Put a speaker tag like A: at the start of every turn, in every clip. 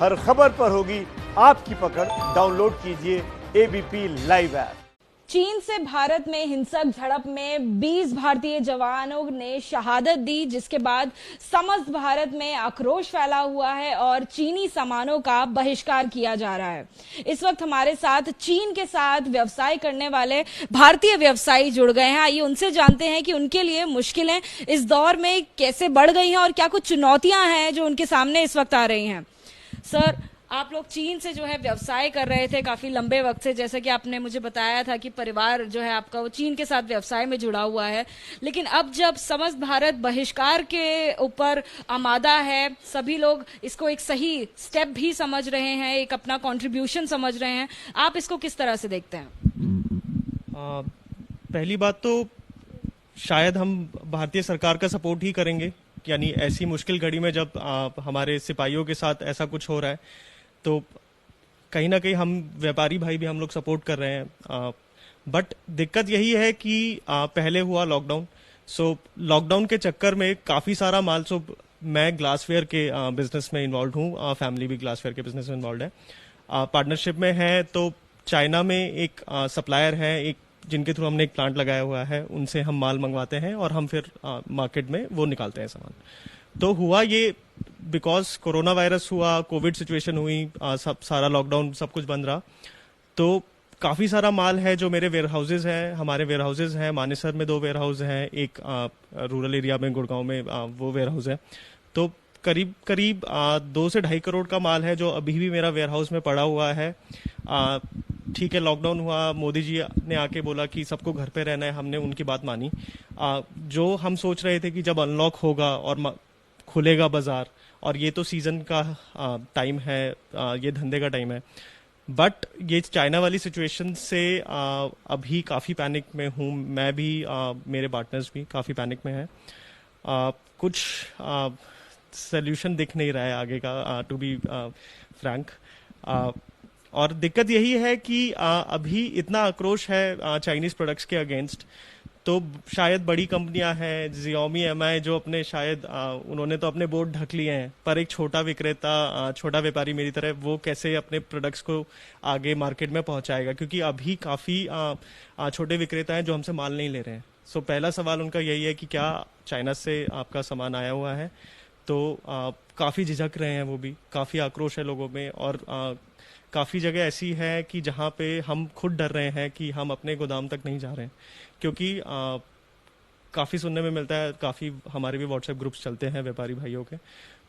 A: हर खबर पर होगी आपकी पकड़। डाउनलोड कीजिए एबीपी लाइव ऐप।
B: चीन से भारत में हिंसक झड़प में 20 भारतीय जवानों ने शहादत दी, जिसके बाद समस्त भारत में आक्रोश फैला हुआ है और चीनी सामानों का बहिष्कार किया जा रहा है। इस वक्त हमारे साथ चीन के साथ व्यवसाय करने वाले भारतीय व्यवसायी जुड़ गए हैं। आइए उनसे जानते हैं कि उनके लिए मुश्किलें इस दौर में कैसे बढ़ गई हैं और क्या कुछ चुनौतियां हैं जो उनके सामने इस वक्त आ रही हैं। सर, आप लोग चीन से जो है व्यवसाय कर रहे थे काफी लंबे वक्त से, जैसे कि आपने मुझे बताया था कि परिवार जो है आपका वो चीन के साथ व्यवसाय में जुड़ा हुआ है, लेकिन अब जब समस्त भारत बहिष्कार के ऊपर आमादा है, सभी लोग इसको एक सही स्टेप भी समझ रहे हैं, एक अपना कंट्रीब्यूशन समझ रहे हैं, आप इसको किस तरह से देखते हैं?
C: पहली बात तो शायद हम भारतीय सरकार का सपोर्ट ही करेंगे, यानी ऐसी मुश्किल घड़ी में जब हमारे सिपाहियों के साथ ऐसा कुछ हो रहा है तो कहीं ना कहीं हम व्यापारी भाई भी हम लोग सपोर्ट कर रहे हैं। बट दिक्कत यही है कि पहले हुआ लॉकडाउन, सो लॉकडाउन के चक्कर में काफ़ी सारा माल, सो मैं ग्लासवेयर के बिजनेस में इन्वॉल्व हूँ, फैमिली भी ग्लासवेयर के बिजनेस में इन्वॉल्व है, पार्टनरशिप में है। तो चाइना में एक सप्लायर है एक जिनके थ्रू हमने एक प्लांट लगाया हुआ है, उनसे हम माल मंगवाते हैं और हम फिर मार्केट में वो निकालते हैं सामान। तो हुआ ये बिकॉज कोरोना वायरस हुआ, कोविड सिचुएशन हुई, सब सारा लॉकडाउन, सब कुछ बंद रहा, तो काफ़ी सारा माल है जो मेरे वेयर हाउसेज हैं, हमारे वेयर हाउसेज हैं, मानेसर में 2 वेयर हाउस हैं, एक रूरल एरिया में गुड़गांव में वो वेयर हाउस है। तो करीब करीब 2 से 2.5 करोड़ का माल है जो अभी भी मेरा वेयर हाउस में पड़ा हुआ है। ठीक है, लॉकडाउन हुआ, मोदी जी ने आके बोला कि सबको घर पे रहना है, हमने उनकी बात मानी। जो हम सोच रहे थे कि जब अनलॉक होगा और खुलेगा बाजार, और ये तो सीजन का टाइम है, ये धंधे का टाइम है, बट ये चाइना वाली सिचुएशन से अभी काफ़ी पैनिक में हूँ मैं भी, मेरे पार्टनर्स भी काफ़ी पैनिक में हैं। कुछ सोल्यूशन दिख नहीं रहा है आगे का, टू बी फ्रैंक। और दिक्कत यही है कि अभी इतना आक्रोश है चाइनीज प्रोडक्ट्स के अगेंस्ट, तो शायद बड़ी कंपनियां हैं, Xiaomi, MI, जो अपने शायद उन्होंने तो अपने बोर्ड ढक लिए हैं, पर एक छोटा विक्रेता, छोटा व्यापारी मेरी तरह, वो कैसे अपने प्रोडक्ट्स को आगे मार्केट में पहुंचाएगा, क्योंकि अभी काफ़ी छोटे विक्रेता हैं जो हमसे माल नहीं ले रहे हैं। सो पहला सवाल उनका यही है कि क्या चाइना से आपका सामान आया हुआ है, तो काफ़ी झिझक रहे हैं, वो भी काफ़ी आक्रोश है लोगों में। और काफ़ी जगह ऐसी है कि जहाँ पे हम खुद डर रहे हैं कि हम अपने गोदाम तक नहीं जा रहे हैं, क्योंकि काफ़ी सुनने में मिलता है, काफ़ी हमारे भी व्हाट्सएप ग्रुप्स चलते हैं व्यापारी भाइयों के।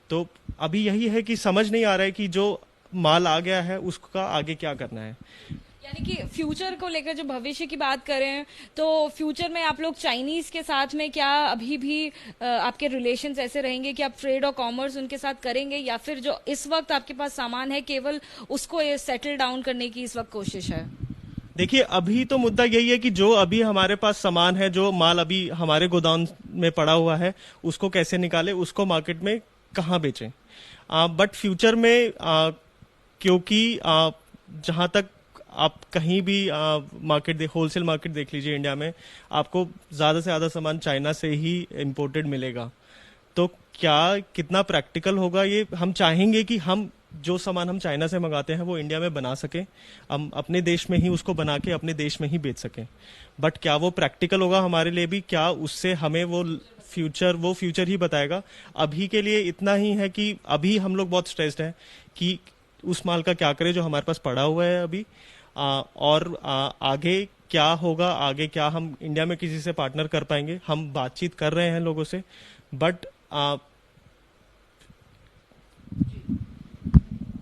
C: तो अभी यही है कि समझ नहीं आ रहा है कि जो माल आ गया है उसका आगे क्या करना है।
B: यानी कि फ्यूचर को लेकर जो भविष्य की बात करें तो फ्यूचर में आप लोग चाइनीज के साथ में क्या अभी भी आपके रिलेशंस ऐसे रहेंगे कि आप ट्रेड और कॉमर्स उनके साथ करेंगे, या फिर जो इस वक्त आपके पास सामान है केवल उसको ये सेटल डाउन करने की इस वक्त कोशिश है?
C: देखिए, अभी तो मुद्दा यही है कि जो अभी हमारे पास सामान है, जो माल अभी हमारे गोदाम में पड़ा हुआ है, उसको कैसे निकाले, उसको मार्केट में कहाँ बेचें। बट फ्यूचर में क्योंकि जहाँ तक आप कहीं भी मार्केट होलसेल मार्केट देख लीजिए इंडिया में, आपको ज़्यादा से ज़्यादा सामान चाइना से ही इंपोर्टेड मिलेगा। तो क्या कितना प्रैक्टिकल होगा, ये हम चाहेंगे कि हम जो सामान हम चाइना से मंगाते हैं वो इंडिया में बना सकें, हम अपने देश में ही उसको बना के अपने देश में ही बेच सकें। बट क्या वो प्रैक्टिकल होगा हमारे लिए भी, क्या उससे हमें वो फ्यूचर ही बताएगा। अभी के लिए इतना ही है कि अभी हम लोग बहुत स्ट्रेस्ड हैं कि उस माल का क्या करें जो हमारे पास पड़ा हुआ है अभी, और आगे क्या होगा, आगे क्या हम इंडिया में किसी से पार्टनर कर पाएंगे। हम बातचीत कर रहे हैं लोगों से, बट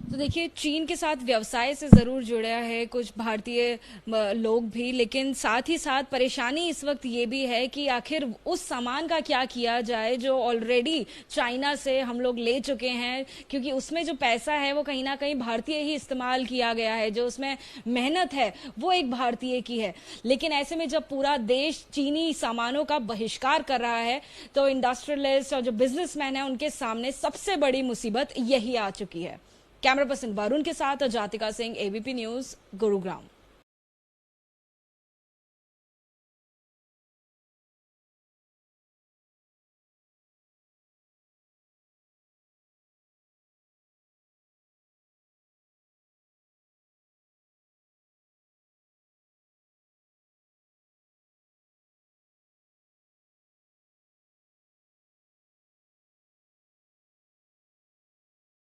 B: तो देखिए, चीन के साथ व्यवसाय से जरूर जुड़ा है कुछ भारतीय लोग भी, लेकिन साथ ही साथ परेशानी इस वक्त ये भी है कि आखिर उस सामान का क्या किया जाए जो ऑलरेडी चाइना से हम लोग ले चुके हैं, क्योंकि उसमें जो पैसा है वो कहीं ना कहीं भारतीय ही इस्तेमाल किया गया है, जो उसमें मेहनत है वो एक भारतीय की है। लेकिन ऐसे में जब पूरा देश चीनी सामानों का बहिष्कार कर रहा है तो इंडस्ट्रियलिस्ट और जो बिजनेसमैन है उनके सामने सबसे बड़ी मुसीबत यही आ चुकी है। कैमरा पर्सन वरुण के साथ जातिका सिंह, एबीपी न्यूज, गुरुग्राम।